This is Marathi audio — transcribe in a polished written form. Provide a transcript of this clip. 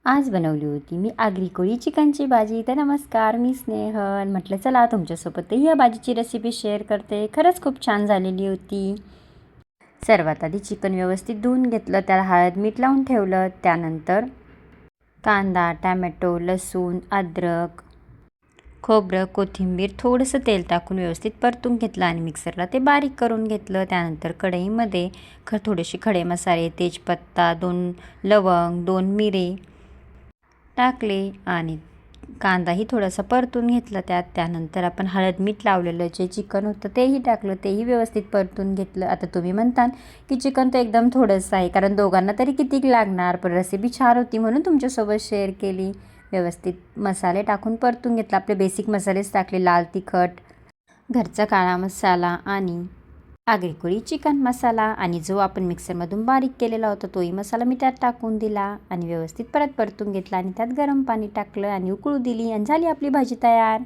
आज बनवली होती मी आगरी कोळी चिकनची भाजी. तर नमस्कार, मी स्नेहल. म्हटलं चला तुमच्यासोबतही या भाजीची रेसिपी शेअर करते. खरंच खूप छान झालेली होती. सर्वात आधी चिकन व्यवस्थित धुवून घेतलं, त्याला हळद मीठ लावून ठेवलं. त्यानंतर कांदा, टॅमॅटो, लसूण, अद्रक, खोबरं, कोथिंबीर, थोडंसं तेल टाकून व्यवस्थित परतून घेतलं आणि मिक्सरला ते बारीक करून घेतलं. त्यानंतर कढईमध्ये थोडेसे खडे मसाले, तेजपत्ता, 2 लवंग, 2 मिरे टाकले आणि कांदाही थोडासा परतून घेतला त्यानंतर आपण हळद मीठ लावलेलं जे चिकन होतं तेही टाकलं, तेही व्यवस्थित परतून घेतलं. आता तुम्ही म्हणताल की चिकन तर एकदम थोडंसं आहे, कारण दोघांना तरी किती लागणार, पण रेसिपी छान होती म्हणून तुमच्यासोबत शेअर केली. व्यवस्थित मसाले टाकून परतून घेतला. आपले बेसिक मसालेच टाकले, लाल तिखट, घरचा काळा मसाला आणि आगरी कोळी चिकन मसाला, आणि जो आपण मिक्सरमधून बारीक केलेला होता तोही मसाला मी त्यात टाकून दिला आणि व्यवस्थित परत परतून घेतला आणि त्यात गरम पाणी टाकलं आणि उकळू दिली आणि झाली आपली भाजी तयार.